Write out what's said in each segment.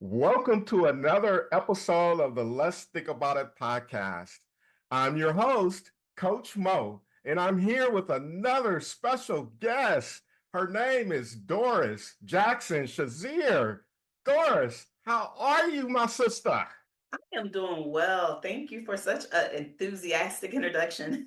Welcome to another episode of the Let's Think About It podcast. I'm your host, Coach Mo, and I'm here with another special guest. Her name is Doris Jackson-Shazier. Doris, how are you, my sister? I am doing well. Thank you for such an enthusiastic introduction.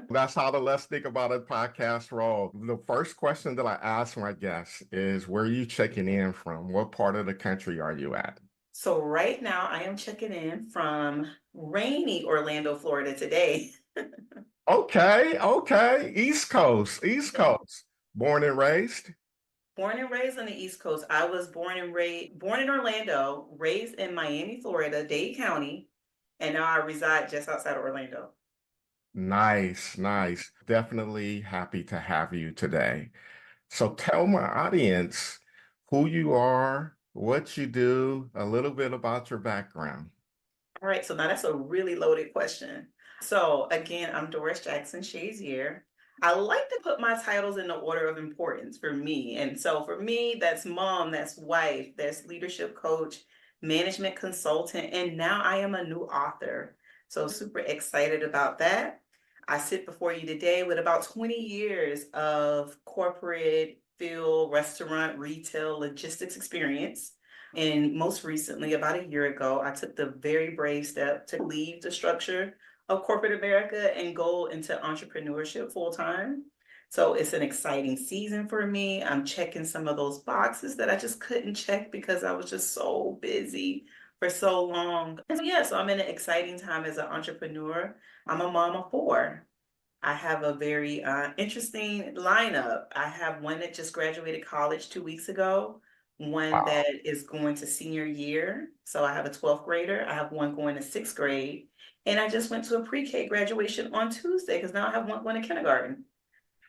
That's how the Let's Think About It podcast roll. The first question that I ask my guests is, where are you checking in from? What part of the country are you at? So right now I am checking in from rainy Orlando, Florida today. Okay. East Coast, East Yeah. Coast. Born and raised? Born and raised on the East Coast. I was born in Orlando, raised in Miami, Florida, Dade County, and now I reside just outside of Orlando. Nice. Definitely happy to have you today. So tell my audience who you are, what you do, a little bit about your background. All right, so now that's a really loaded question. So again, I'm Doris Jackson-Shazier. I like to put my titles in the order of importance for me. And so for me, that's mom, that's wife, that's leadership coach, management consultant, and now I am a new author. So super excited about that. I sit before you today with about 20 years of corporate field, restaurant, retail, logistics experience. And most recently, about a year ago, I took the very brave step to leave the structure of corporate America and go into entrepreneurship full time. So it's an exciting season for me. I'm checking some of those boxes that I just couldn't check because I was just so busy for so long. And so, yeah, so I'm in an exciting time as an entrepreneur. I'm a mom of four. I have a very interesting lineup. I have one that just graduated college 2 weeks ago, one Wow. that is going to senior year. So I have a 12th grader, I have one going to sixth grade, and I just went to a pre-K graduation on Tuesday because now I have one going to kindergarten.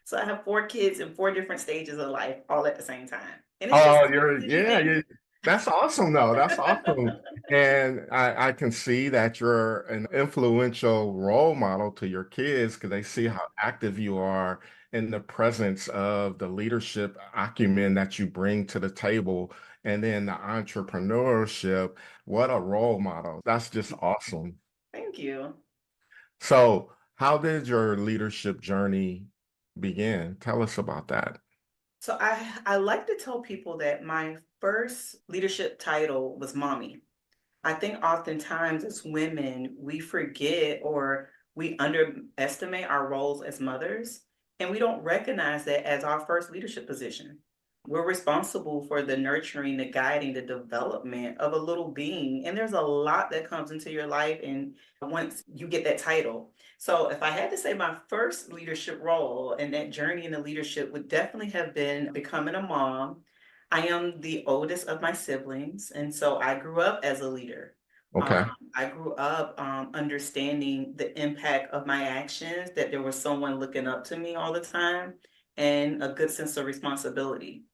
So I have four kids in four different stages of life all at the same time. And it's just Oh, super busy. that's awesome though. That's awesome. And I can see that you're an influential role model to your kids because they see how active you are in the presence of the leadership acumen that you bring to the table and then the entrepreneurship. What a role model. That's just awesome. Thank you. So, how did your leadership journey begin? Tell us about that. So I like to tell people that my first leadership title was mommy. I think oftentimes as women, we forget or we underestimate our roles as mothers, and we don't recognize that as our first leadership position. We're responsible for the nurturing, the guiding, the development of a little being. And there's a lot that comes into your life and once you get that title. So if I had to say my first leadership role and that journey into leadership would definitely have been becoming a mom. I am the oldest of my siblings, and so I grew up as a leader. Um, Okay. I grew up understanding the impact of my actions, that there was someone looking up to me all the time, and a good sense of responsibility.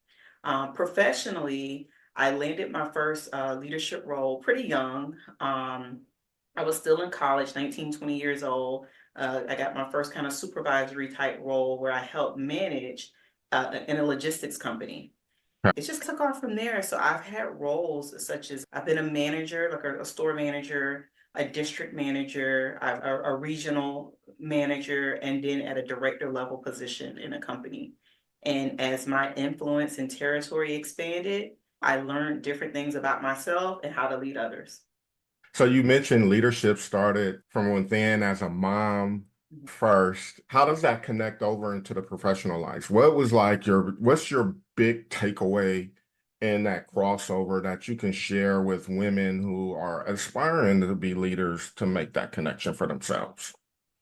Professionally, I landed my first leadership role pretty young. I was still in college, 19, 20 years old. I got my first kind of supervisory type role where I helped manage in a logistics company. It just took off from there. So I've had roles such as I've been a manager, like a store manager, a district manager, a regional manager, and then at a director level position in a company. And as my influence and territory expanded, I learned different things about myself and how to lead others. So you mentioned leadership started from within as a mom first. How does that connect over into the professional life? What's your big takeaway in that crossover that you can share with women who are aspiring to be leaders to make that connection for themselves?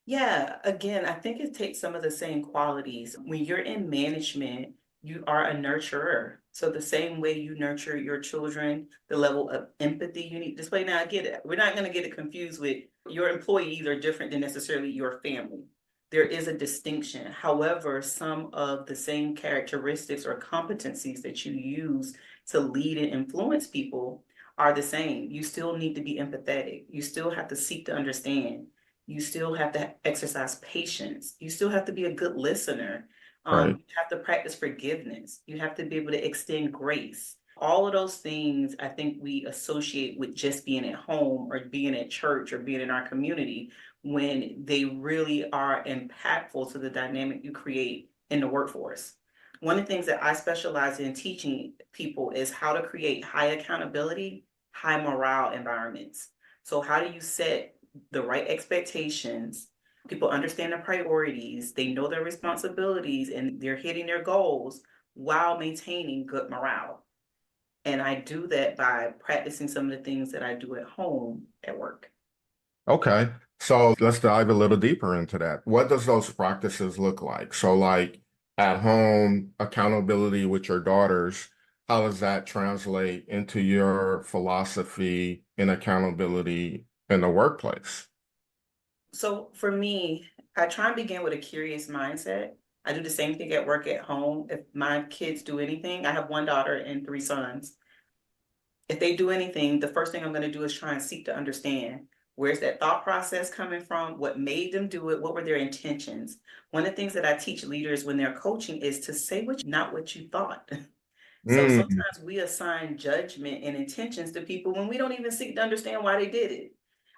Yeah, again, I think it takes some of the same qualities. When you're in management, you are a nurturer. So the same way you nurture your children, the level of empathy you need to display. Now, I get it. We're not going to get it confused with your employees are different than necessarily your family. There is a distinction. However, some of the same characteristics or competencies that you use to lead and influence people are the same. You still need to be empathetic. You still have to seek to understand. You still have to exercise patience. You still have to be a good listener. Right. You have to practice forgiveness. You have to be able to extend grace. All of those things I think we associate with just being at home or being at church or being in our community when they really are impactful to the dynamic you create in the workforce. One of the things that I specialize in teaching people is how to create high accountability, high morale environments. So, how do you set the right expectations? People understand their priorities, they know their responsibilities, and they're hitting their goals while maintaining good morale. And I do that by practicing some of the things that I do at home at work. Okay. So let's dive a little deeper into that. What does those practices look like? So like at home, accountability with your daughters, how does that translate into your philosophy and accountability in the workplace? So for me, I try and begin with a curious mindset. I do the same thing at work at home. If my kids do anything, I have one daughter and three sons. If they do anything, the first thing I'm going to do is try and seek to understand where's that thought process coming from, what made them do it, what were their intentions. One of the things that I teach leaders when they're coaching is to say what not what you thought. So Mm, sometimes we assign judgment and intentions to people when we don't even seek to understand why they did it.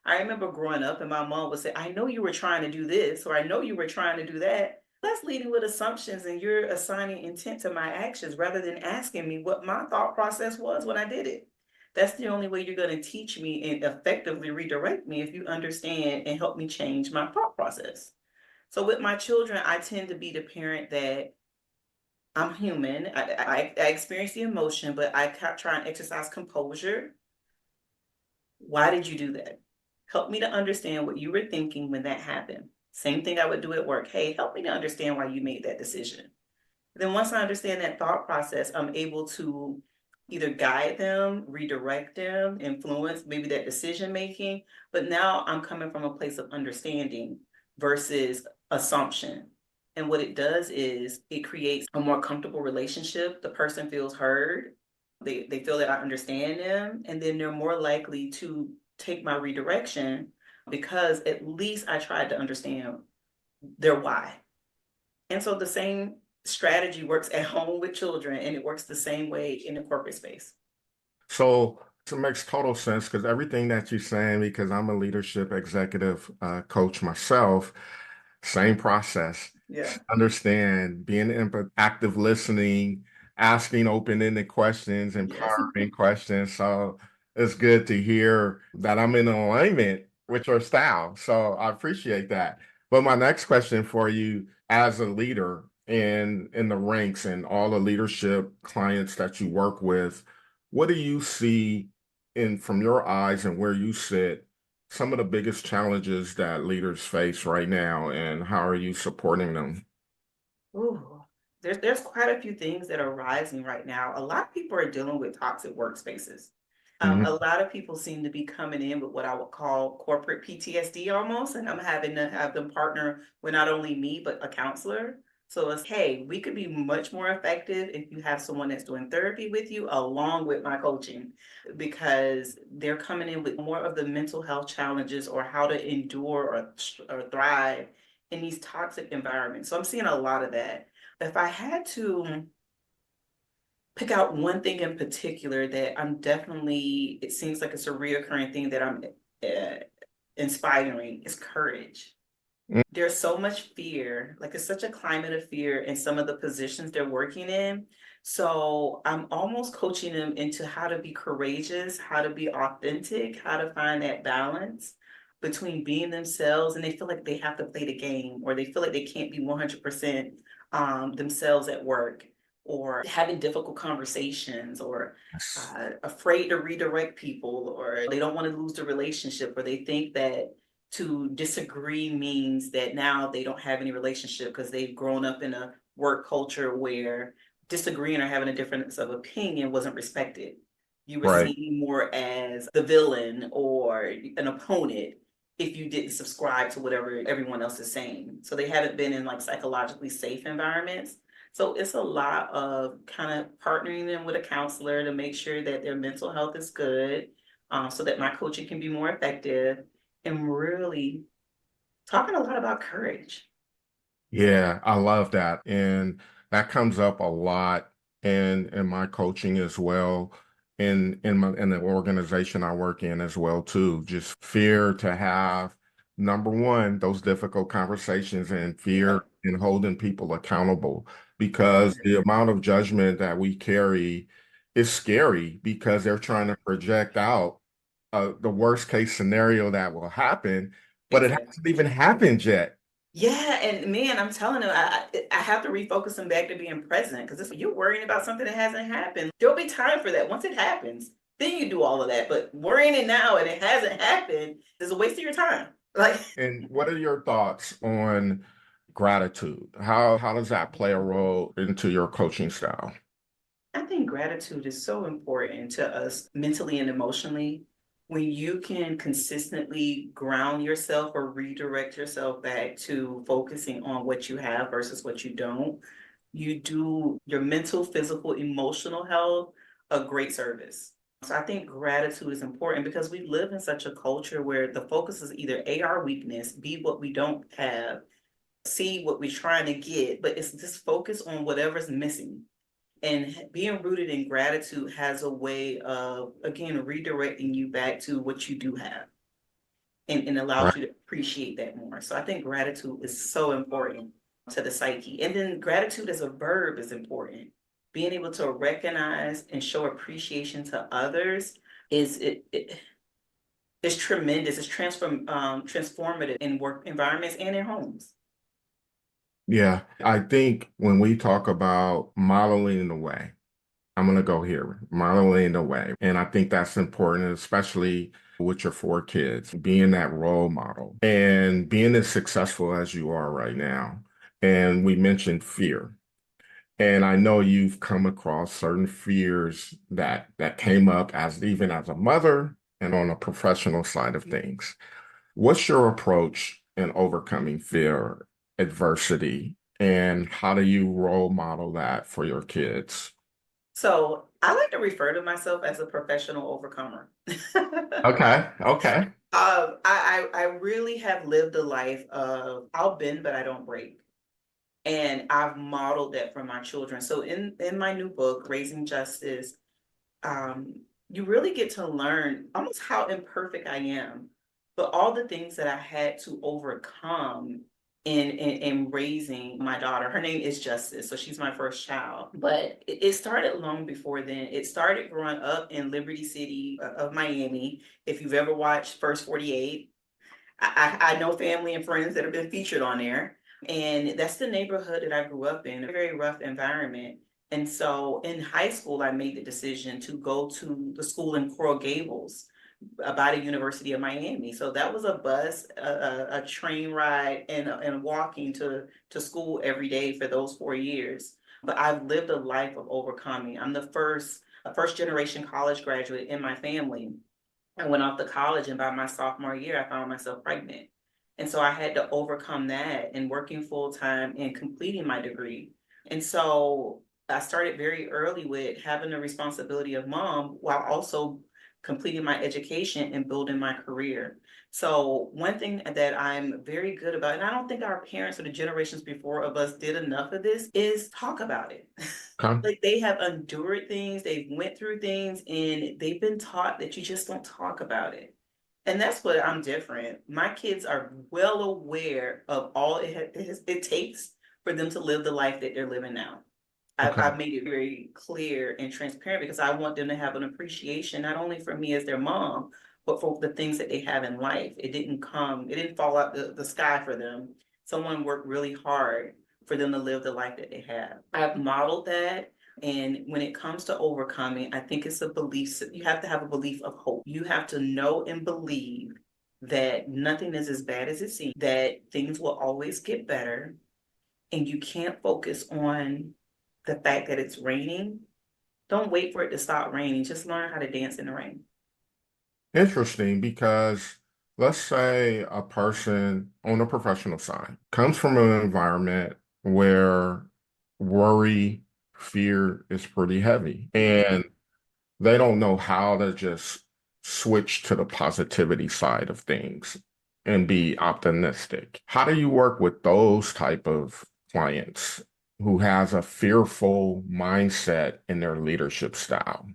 I remember growing up and my mom would say, I know you were trying to do this, or I know you were trying to do that. That's leading with assumptions, and you're assigning intent to my actions rather than asking me what my thought process was when I did it. That's the only way you're going to teach me and effectively redirect me if you understand and help me change my thought process. So with my children, I tend to be the parent that I'm human. I experience the emotion, but try and exercise composure. Why did you do that? Help me to understand what you were thinking when that happened. Same thing I would do at work. Hey, help me to understand why you made that decision. Then once I understand that thought process, I'm able to either guide them, redirect them, influence maybe that decision making. But now I'm coming from a place of understanding versus assumption. And what it does is it creates a more comfortable relationship. The person feels heard. They feel that I understand them. And then they're more likely to take my redirection because at least I tried to understand their why. And so the same strategy works at home with children, and it works the same way in the corporate space. so it makes total sense because everything that you're saying, because I'm a leadership executive coach myself, same process. Yeah. Understand, being active listening, asking open-ended questions, Yes. empowering questions. So it's good to hear that I'm in alignment with your style. So I appreciate that. But my next question for you, as a leader in the ranks and all the leadership clients that you work with, what do you see in from your eyes and where you sit, some of the biggest challenges that leaders face right now, and how are you supporting them? Ooh. There's quite a few things that are rising right now. A lot of people are dealing with toxic workspaces. A Mhm. lot of people seem to be coming in with what I would call corporate PTSD almost, and I'm having to have them partner with not only me, but a counselor. So it's, hey, we could be much more effective if you have someone that's doing therapy with you along with my coaching, because they're coming in with more of the mental health challenges or how to endure or thrive in these toxic environments. So I'm seeing a lot of that. If I had to pick out one thing in particular that I'm definitely, it seems like it's a reoccurring thing that I'm uh, inspiring is courage. Mm. There's so much fear, like it's such a climate of fear in some of the positions they're working in. So I'm almost coaching them into how to be courageous, how to be authentic, how to find that balance between being themselves, and they feel like they have to play the game or they feel like they can't be 100% themselves at work, or having difficult conversations, or Yes. afraid to redirect people, or they don't want to lose the relationship, or they think that to disagree means that now they don't have any relationship because they've grown up in a work culture where disagreeing or having a difference of opinion wasn't respected. You were Right. seen more as the villain or an opponent if you didn't subscribe to whatever everyone else is saying. So they haven't been in like psychologically safe environments. So it's a lot of kind of partnering them with a counselor to make sure that their mental health is good, so that my coaching can be more effective, and really talking a lot about courage. Yeah, I love that. And that comes up a lot in my coaching as well, in the organization I work in as well too. Just fear to have, number one, those difficult conversations, and Yeah. fear in holding people accountable, because Yeah. the amount of judgment that we carry is scary, because they're trying to project out the worst case scenario that will happen, but it Exactly. hasn't even happened yet. Yeah, and man, I'm telling you, I have to refocus them back to being present because if you're worrying about something that hasn't happened, there'll be time for that. Once it happens, then you do all of that. But worrying it now and it hasn't happened is a waste of your time. Like, And what are your thoughts on gratitude? How does that play a role into your coaching style? I think gratitude is so important to us mentally and emotionally. When you can consistently ground yourself or redirect yourself back to focusing on what you have versus what you don't, you do your mental, physical, emotional health a great service. So I think gratitude is important because we live in such a culture where the focus is either A, our weakness, B, what we don't have, C, what we're trying to get, but it's just focus on whatever's missing. And being rooted in gratitude has a way of, again, redirecting you back to what you do have and Right. allows you to appreciate that more. So I think gratitude is so important to the psyche. And then gratitude as a verb is important. Being able to recognize and show appreciation to others is tremendous. It's transformative in work environments and in homes. Yeah, I think when we talk about modeling the way, I'm going to go here, modeling the way. And I think that's important, especially with your four kids, being that role model and being as successful as you are right now. And we mentioned fear. And I know you've come across certain fears that came up as even as a mother and on a professional side of things. What's your approach in overcoming fear, adversity, and how do you role model that for your kids? So I like to refer to myself as a professional overcomer. Okay, okay. I really have lived a life of I'll bend, but I don't break. And I've modeled that for my children. So in my new book, Raising Justice, um, you really get to learn almost how imperfect I am, but all the things that I had to overcome in raising my daughter. Her name is Justice, so she's my first child. But it started long before then. It started growing up in Liberty City of Miami. If you've ever watched First 48, I know family and friends that have been featured on there. And that's the neighborhood that I grew up in, a very rough environment. And so in high school, I made the decision to go to the school in Coral Gables by the University of Miami. So that was a bus, a train ride, and walking to school every day for those 4 years. But I've lived a life of overcoming. I'm the a first generation college graduate in my family. I went off to college, and by my sophomore year, I found myself pregnant. And so I had to overcome that and working full time and completing my degree. And so I started very early with having the responsibility of mom while also completing my education and building my career. So one thing that I'm very good about, and I don't think our parents or the generations before of us did enough of this, is talk about it. Okay. Like they have endured things, they've went through things, and they've been taught that you just don't talk about it. And that's what I'm different. My kids are well aware of all it takes for them to live the life that they're living now. Okay. I've made it very clear and transparent because I want them to have an appreciation, not only for me as their mom, but for the things that they have in life. It didn't fall out the sky for them. Someone worked really hard for them to live the life that they have. I've modeled that. And when it comes to overcoming, I think it's a belief. You have to have a belief of hope. You have to know and believe that nothing is as bad as it seems, that things will always get better, and you can't focus on the fact that it's raining. Don't wait for it to stop raining. Just learn how to dance in the rain. Interesting, because let's say a person on the professional side comes from an environment where worry, fear is pretty heavy, and they don't know how to just switch to the positivity side of things and be optimistic. How do you work with those type of clients? who has a fearful mindset in their leadership style?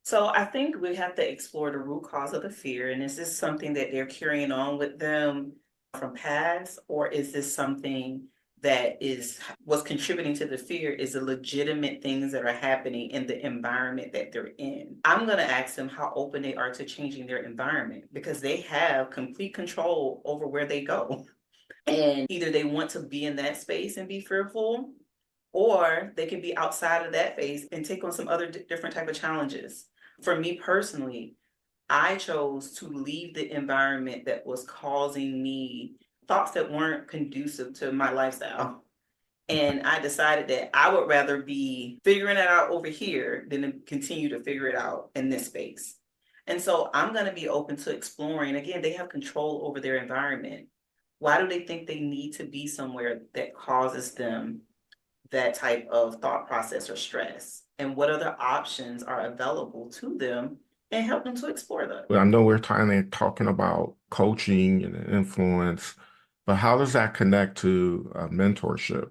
So I think we have to explore the root cause of the fear. And is this something that they're carrying on with them from past, or is this something that is what's contributing to the fear is the legitimate things that are happening in the environment that they're in? I'm going to ask them how open they are to changing their environment because they have complete control over where they go. And either they want to be in that space and be fearful, or they can be outside of that phase and take on some other different type of challenges. For me personally, I chose to leave the environment that was causing me thoughts that weren't conducive to my lifestyle. And I decided that I would rather be figuring it out over here than to continue to figure it out in this space. And so I'm going to be open to exploring. Again, they have control over their environment. Why do they think they need to be somewhere that causes them that type of thought process or stress? And what other options are available to them and help them to explore them? I know we're talking about coaching and influence, but how does that connect to mentorship?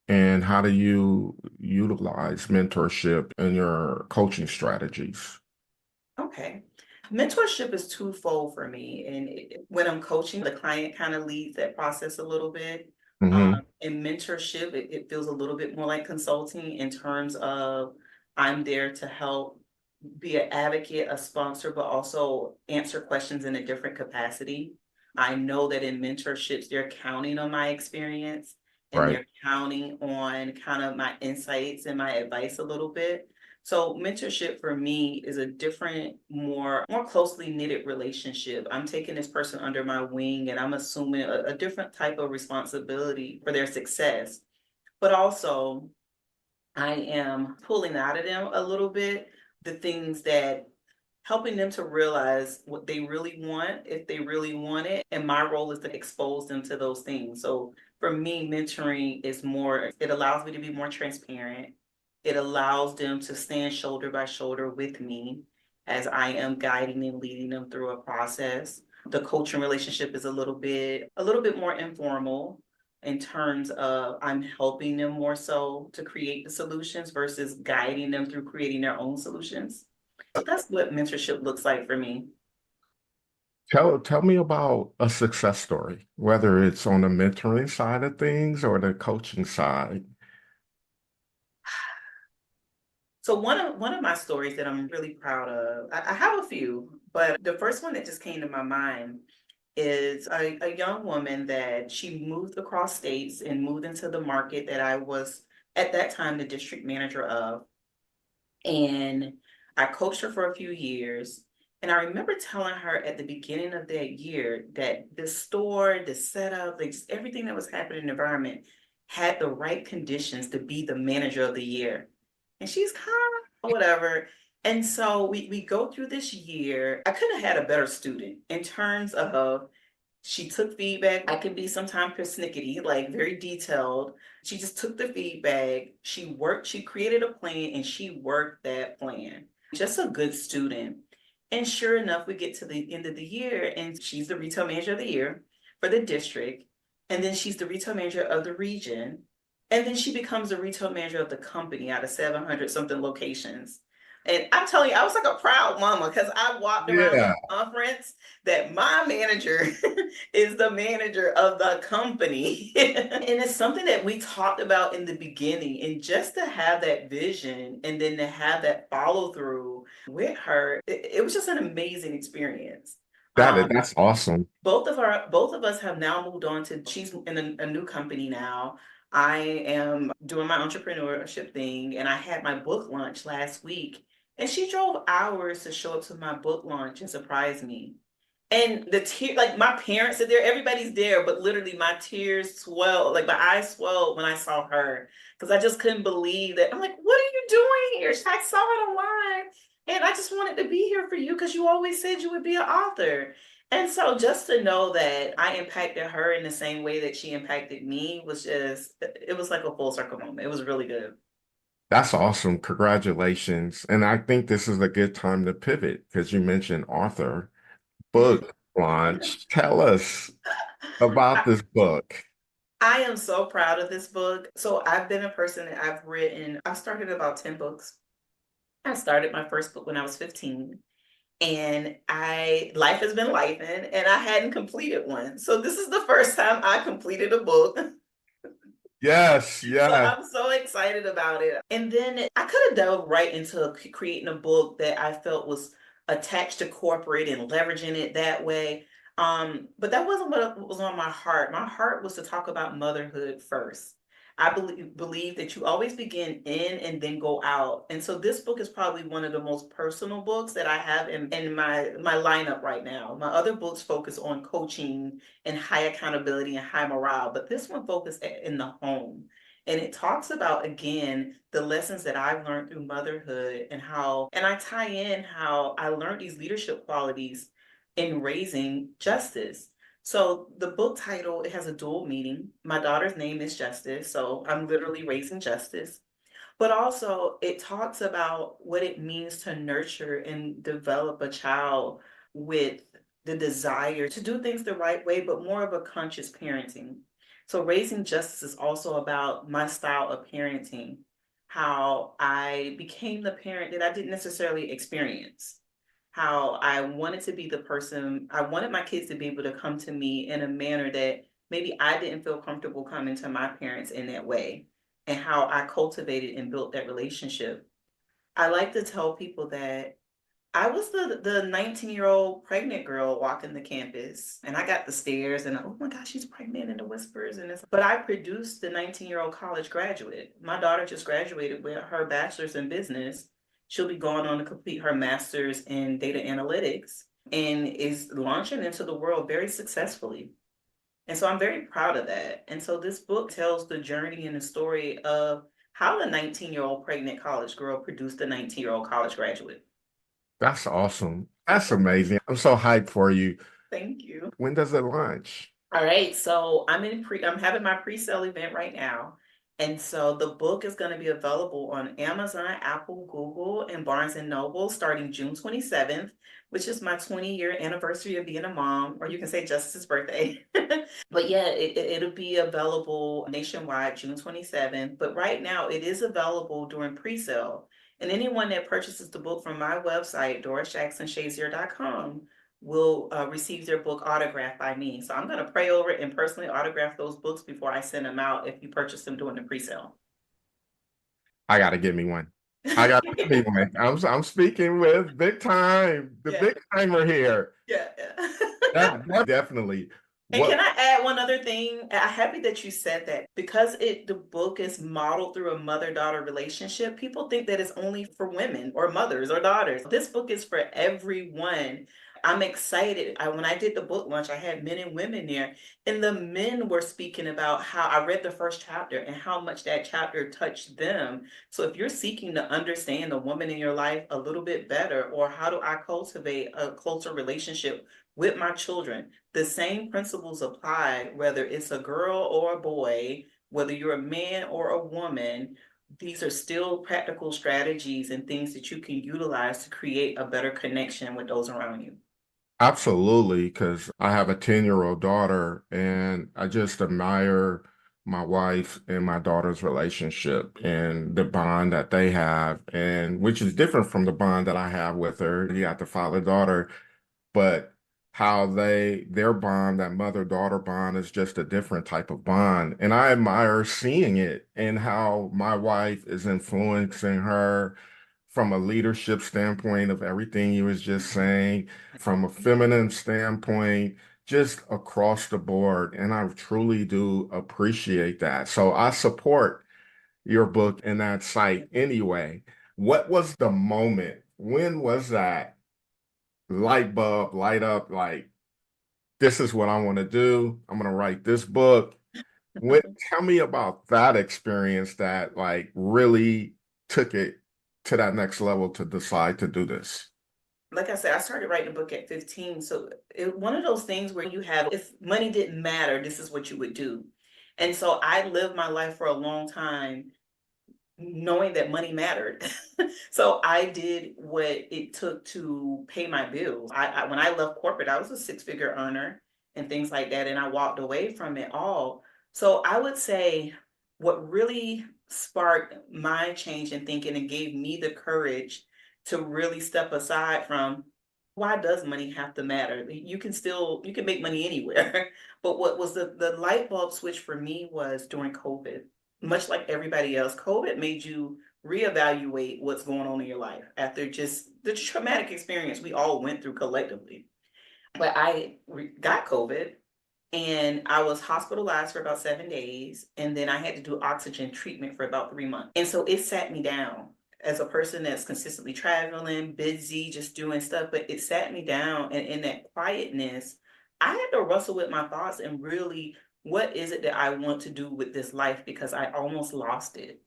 And how do you utilize mentorship in your coaching strategies? Okay. Mentorship is twofold for me. And when I'm coaching, the client kind of leads that process a little bit. Hmm. In mentorship, it feels a little bit more like consulting in terms of I'm there to help be an advocate, a sponsor, but also answer questions in a different capacity. I know that in mentorships, they're counting on my experience and Right. they're counting on kind of my insights and my advice a little bit. So mentorship for me is a different, more closely knitted relationship. I'm taking this person under my wing and I'm assuming a different type of responsibility for their success. But also I am pulling out of them a little bit the things that helping them to realize what they really want, if they really want it. And my role is to expose them to those things. So for me, mentoring is more, it allows me to be more transparent. It allows them to stand shoulder by shoulder with me as I am guiding and leading them through a process. The coaching relationship is a little bit more informal in terms of I'm helping them more so to create the solutions versus guiding them through creating their own solutions. So that's what mentorship looks like for me. Tell me about a success story, whether it's on the mentoring side of things or the coaching side. So one of my stories that I'm really proud of, I have a few, but the first one that just came to my mind is a young woman that she moved across states and moved into the market that I was at that time the district manager of. And I coached her for a few years. And I remember telling her at the beginning of that year that the store, the setup, like just everything that was happening in the environment had the right conditions to be the manager of the year. And she's kind of whatever. And so we go through this year. I couldn't have had a better student in terms of she took feedback. I can be sometimes persnickety, like very detailed. She just took the feedback. She created a plan and she worked that plan. Just a good student. And sure enough, we get to the end of the year and she's the retail manager of the year for the district. And then she's the retail manager of the region. And then she becomes the retail manager of the company out of 700 something locations. And I'm telling you, I was like a proud mama because I walked around Yeah, the conference that my manager is the manager of the company. And it's something that we talked about in the beginning. And just to have that vision and then to have that follow through with her, it was just an amazing experience. that's awesome. Both of us have now moved on to she's in a new company now. I am doing my entrepreneurship thing and I had my book launch last week and she drove hours to show up to my book launch and surprise me. And the tear, like my parents are there, everybody's there, but literally my tears swelled, like my eyes swelled when I saw her because I just couldn't believe that. I'm like, what are you doing here? I saw it online and I just wanted to be here for you because you always said you would be an author. And so just to know that I impacted her in the same way that she impacted me was just, it was like a full circle moment. It was really good. That's awesome. Congratulations. And I think this is a good time to pivot because you mentioned author book launch. Tell us about this book. I am so proud of this book. So I've been a person that I've started about 10 books. I started my first book when I was 15. And life has been life and I hadn't completed one. So this is the first time I completed a book. Yes, So yes. I'm so excited about it. And then I could have delved right into creating a book that I felt was attached to corporate and leveraging it that way. But that wasn't what was on my heart. My heart was to talk about motherhood first. I believe that you always begin in and then go out. And so this book is probably one of the most personal books that I have in my lineup right now. My other books focus on coaching and high accountability and high morale, but this one focused in the home. And it talks about, again, the lessons that I've learned through motherhood and I tie in how I learned these leadership qualities in raising justice. So the book title, it has a dual meaning. My daughter's name is Justice, so I'm literally raising justice. But also, it talks about what it means to nurture and develop a child with the desire to do things the right way, but more of a conscious parenting. So, raising justice is also about my style of parenting, how I became the parent that I didn't necessarily experience, how I wanted to be the person, I wanted my kids to be able to come to me in a manner that maybe I didn't feel comfortable coming to my parents in that way, and how I cultivated and built that relationship. I like to tell people that I was the 19-year-old pregnant girl walking the campus, and I got the stares and oh my gosh, she's pregnant and the whispers and this. But I produced the 19-year-old college graduate. My daughter just graduated with her bachelor's in business. She'll be going on to complete her master's in data analytics and is launching into the world very successfully. And so I'm very proud of that. And so this book tells the journey and the story of how the 19-year-old pregnant college girl produced a 19-year-old college graduate. That's awesome. That's amazing. I'm so hyped for you. Thank you. When does it launch? All right, so I'm having my pre-sale event right now. And so the book is going to be available on Amazon, Apple, Google, and Barnes and Noble starting June 27th, which is my 20-year anniversary of being a mom, or you can say Justice's birthday. But yeah, it'll be available nationwide June 27th. But right now it is available during pre-sale. And anyone that purchases the book from my website, DorisJacksonShazier.com, will receive their book autographed by me. So I'm going to pray over it and personally autograph those books before I send them out if you purchase them during the pre-sale. I gotta give me one. I gotta give me one. I'm speaking with big time, the Yeah, big timer here. yeah, yeah. That definitely. And What can I add one other thing? I'm happy that you said that because the book is modeled through a mother-daughter relationship. People think that it's only for women or mothers or daughters. This book is for everyone. I'm excited. When I did the book launch, I had men and women there, and the men were speaking about how I read the first chapter and how much that chapter touched them. So if you're seeking to understand the woman in your life a little bit better, or how do I cultivate a closer relationship with my children, the same principles apply whether it's a girl or a boy, whether you're a man or a woman. These are still practical strategies and things that you can utilize to create a better connection with those around you. Absolutely, because I have a 10-year-old daughter and I just admire my wife and my daughter's relationship and the bond that they have, and which is different from the bond that I have with her. You got the father-daughter, but how their bond, that mother-daughter bond, is just a different type of bond. And I admire seeing it and how my wife is influencing her from a leadership standpoint of everything you was just saying, from a feminine standpoint, just across the board. And I truly do appreciate that. So I support your book and that site anyway. What was the moment? When was that light bulb light up like, this is what I want to do? I'm going to write this book. Tell me about that experience that like really took it to that next level to decide to do this. Like I said, I started writing a book at 15. So one of those things where if money didn't matter, this is what you would do. And so I lived my life for a long time knowing that money mattered. So I did what it took to pay my bills. When I left corporate, I was a six-figure earner and things like that, and I walked away from it all. So I would say what really sparked my change in thinking and gave me the courage to really step aside from why does money have to matter? You can make money anywhere. But what was the light bulb switch for me was during COVID. Much like everybody else, COVID made you reevaluate what's going on in your life after just the traumatic experience we all went through collectively. But got COVID and I was hospitalized for about 7 days. And then I had to do oxygen treatment for about 3 months. And so it sat me down as a person that's consistently traveling, busy, just doing stuff. But it sat me down. And in that quietness, I had to wrestle with my thoughts and really, what is it that I want to do with this life? Because I almost lost it.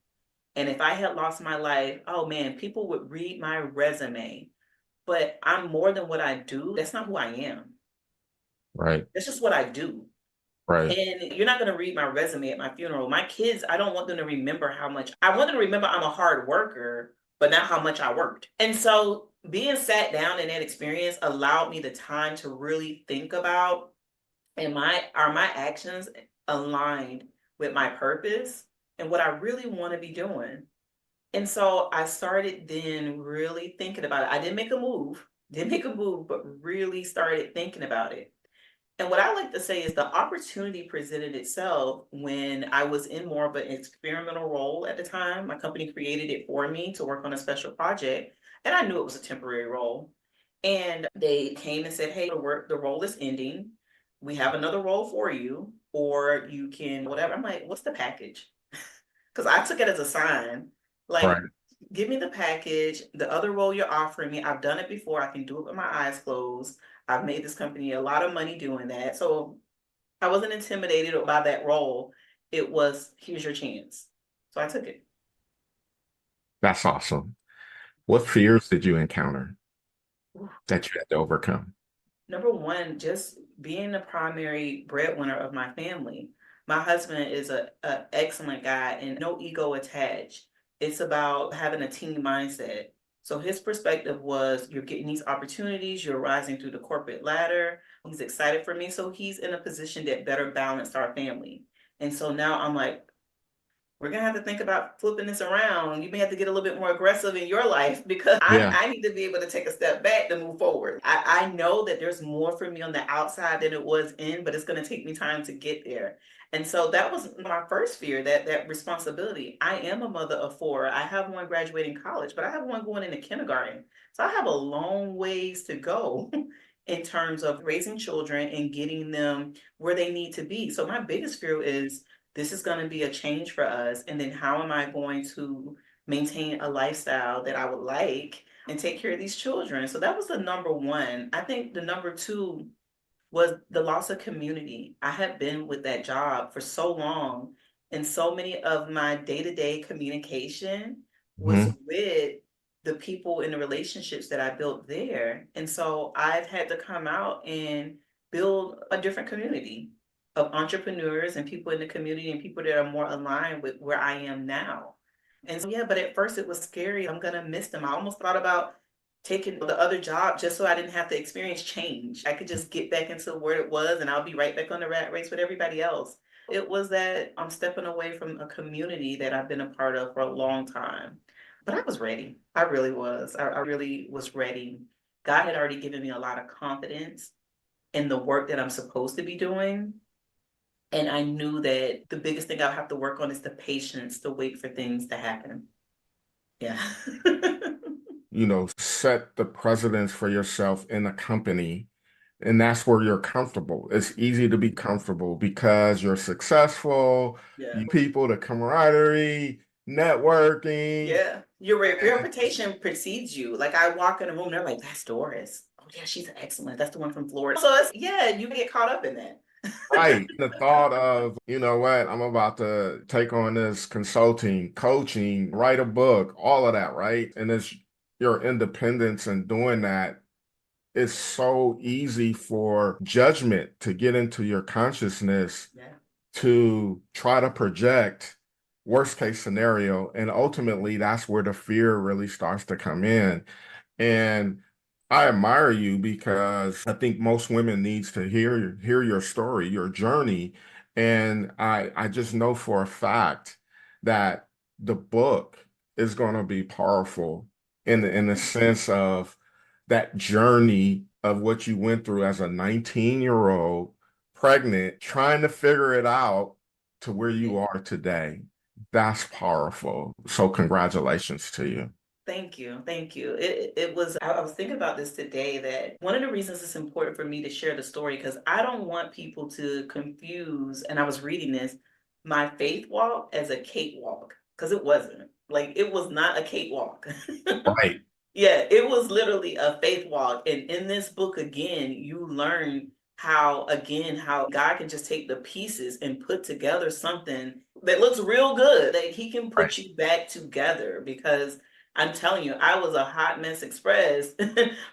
And if I had lost my life, oh man, people would read my resume. But I'm more than what I do. That's not who I am. Right. That's just what I do. Right. And you're not gonna read my resume at my funeral. My kids, I don't want them to remember how much I want them to remember I'm a hard worker, but not how much I worked. And so being sat down in that experience allowed me the time to really think about, are my actions aligned with my purpose and what I really want to be doing? And so I started then really thinking about it. I didn't make a move, but really started thinking about it. And what I like to say is the opportunity presented itself when I was in more of an experimental role at the time. My company created it for me to work on a special project, and I knew it was a temporary role. And they came and said, "Hey, the role is ending. We have another role for you, or you can whatever." I'm like, "What's the package?" Because I took it as a sign, like, Right. give me the package, the other role you're offering me. I've done it before. I can do it with my eyes closed. I've made this company a lot of money doing that. So I wasn't intimidated by that role. It was, here's your chance. So I took it. That's awesome. What fears did you encounter Ooh. that you had to overcome? Number one, just being the primary breadwinner of my family. My husband is a excellent guy and no ego attached. It's about having a team mindset. So his perspective was you're getting these opportunities, you're rising through the corporate ladder. He's excited for me. So he's in a position that better balanced our family. And so now I'm like, we're gonna have to think about flipping this around. You may have to get a little bit more aggressive in your life because Yeah. I need to be able to take a step back to move forward. I know that there's more for me on the outside than it was in, but it's gonna take me time to get there. And so that was my first fear, that responsibility. I am a mother of four. I have one graduating college, but I have one going into kindergarten. So I have a long ways to go in terms of raising children and getting them where they need to be. So my biggest fear is this is going to be a change for us. And then how am I going to maintain a lifestyle that I would like and take care of these children? So that was the number one. I think the number two was the loss of community. I had been with that job for so long, and so many of my day to day communication was Mhm. with the people in the relationships that I built there. And so I've had to come out and build a different community of entrepreneurs and people in the community and people that are more aligned with where I am now. And so, yeah, but at first it was scary. I'm going to miss them. I almost thought about taking the other job just so I didn't have to experience change. I could just get back into where it was and I'll be right back on the rat race with everybody else. It was that I'm stepping away from a community that I've been a part of for a long time. But I was ready. I really was. I really was ready. God had already given me a lot of confidence in the work that I'm supposed to be doing. And I knew that the biggest thing I'll have to work on is the patience to wait for things to happen. Yeah. Set the precedence for yourself in a company, and that's where you're comfortable. It's easy to be comfortable because you're successful, Yeah. you people, the camaraderie, networking. Yeah. Your reputation precedes you. Like I walk in a room, they're like, that's Doris. Oh yeah, she's excellent. That's the one from Florida. So it's, yeah, you get caught up in that. Right. The thought of, you know what, I'm about to take on this consulting, coaching, write a book, all of that, right? And it's your independence in doing that. It's so easy for judgment to get into your consciousness Yeah. to try to project worst case scenario. And ultimately, that's where the fear really starts to come in. And I admire you because I think most women needs to hear your story, your journey, And I just know for a fact that the book is going to be powerful in the sense of that journey of what you went through as a 19-year-old pregnant, trying to figure it out to where you are today. That's powerful. So congratulations to you. Thank you. Thank you. It was, I was thinking about this today that one of the reasons it's important for me to share the story, because I don't want people to confuse, and I was reading this, my faith walk as a cakewalk, because it wasn't. Like, it was not a cakewalk. Right. Yeah, it was literally a faith walk. And in this book, again, you learn how, again, how God can just take the pieces and put together something that looks real good. That He can Right. put you back together. Because I'm telling you, I was a hot mess express,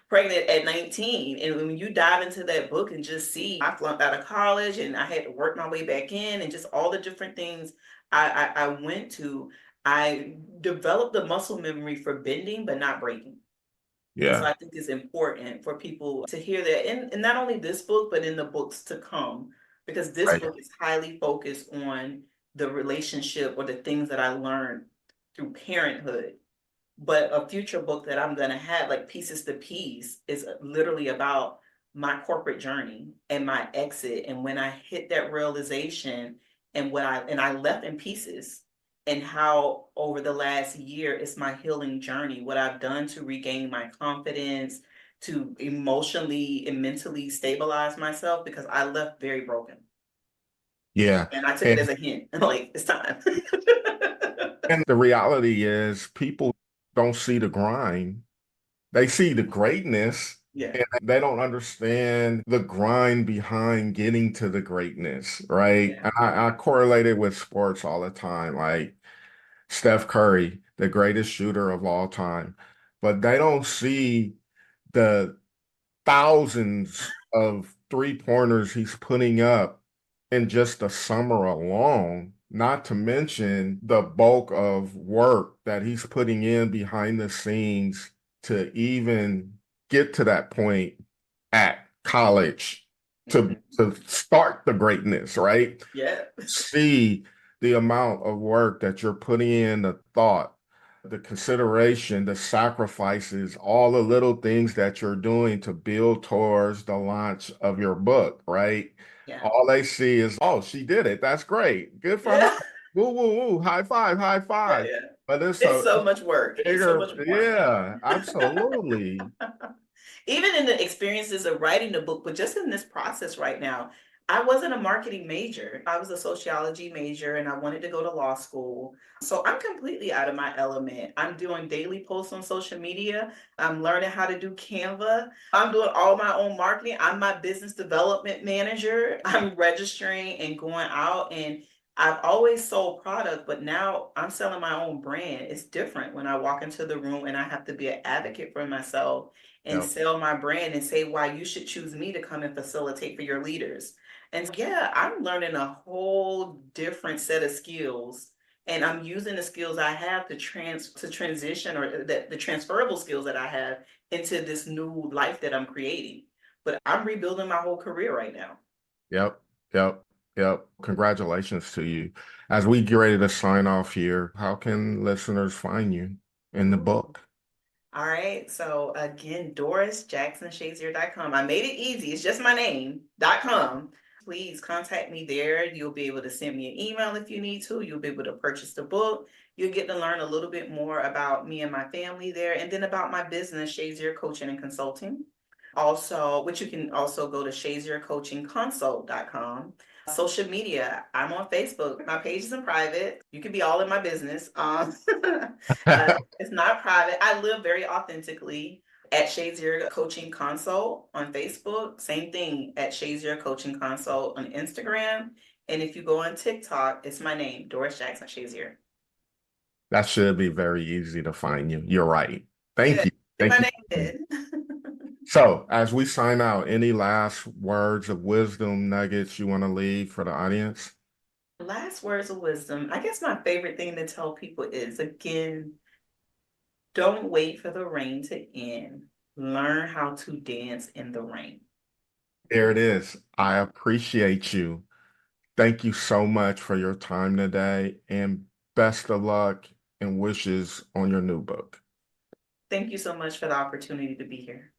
pregnant at 19. And when you dive into that book and just see, I flunked out of college and I had to work my way back in, and just all the different things I went to, I developed the muscle memory for bending but not breaking. And so Yeah. I think it's important for people to hear that in not only this book, but in the books to come, because this Right. book is highly focused on the relationship or the things that I learned through parenthood. But a future book that I'm going to have, like Pieces to Peace, is literally about my corporate journey and my exit, and when I hit that realization, and I left in pieces, and how over the last year it's my healing journey, what I've done to regain my confidence, to emotionally and mentally stabilize myself, because I left very broken. Yeah. And I took it And as a hint, like, it's time. and the reality is people don't see the grind. They see the greatness Yeah. and they don't understand the grind behind getting to the greatness, right? Yeah. And I correlate it with sports all the time, like Steph Curry, the greatest shooter of all time. But they don't see the thousands of three-pointers he's putting up in just the summer alone, not to mention the bulk of work that he's putting in behind the scenes to even get to that point at college to, Mhm. to start the greatness, right? Yeah. See the amount of work that you're putting in, the thought, the consideration, the sacrifices, all the little things that you're doing to build towards the launch of your book, right? Yeah. All they see is, oh, she did it. That's great. Good for her. Yeah. Woo, woo, woo. High five, high Yeah, five. yeah. But it's It's a so much work. It's so bigger, much more. yeah, absolutely. Even in the experiences of writing the book, but just in this process right now, I wasn't a marketing major. I was a sociology major and I wanted to go to law school. So I'm completely out of my element. I'm doing daily posts on social media. I'm learning how to do Canva. I'm doing all my own marketing. I'm my business development manager. I'm registering and going out, and I've always sold product, but now I'm selling my own brand. It's different when I walk into the room and I have to be an advocate for myself and Yep. sell my brand and say why you should choose me to come and facilitate for your leaders. And yeah, I'm learning a whole different set of skills. And I'm using the skills I have to transition, or the transferable skills that I have, into this new life that I'm creating. But I'm rebuilding my whole career right now. Yep, yep, yep. Congratulations to you. As we get ready to sign off here, how can listeners find you in the Ooh. book? All right. So again, DorisJackson-Shazier.com. I made it easy. It's just my name.com. Please contact me there. You'll be able to send me an email if you need to. You'll be able to purchase the book. You'll get to learn a little bit more about me and my family there, and then about my business, Shazier Coaching and Consulting. Also, which you can also go to ShazierCoachingConsult.com. Social media, I'm on Facebook. My page isn't private. You can be all in my business. It's not private. I live very authentically at Shazier Coaching Consult on Facebook. Same thing at Shazier Coaching Consult on Instagram. And if you go on TikTok, it's my name, Doris Jackson Shazier. That should be very easy to find you. You're right. Thank Yeah, you. get Thank my you. name in. So, as we sign out, any last words of wisdom, nuggets you want to leave for the audience? Last words of wisdom. I guess my favorite thing to tell people is, again, don't wait for the rain to end. Learn how to dance in the rain. There it is. I appreciate you. Thank you so much for your time today, and best of luck and wishes on your new book. Thank you so much for the opportunity to be here.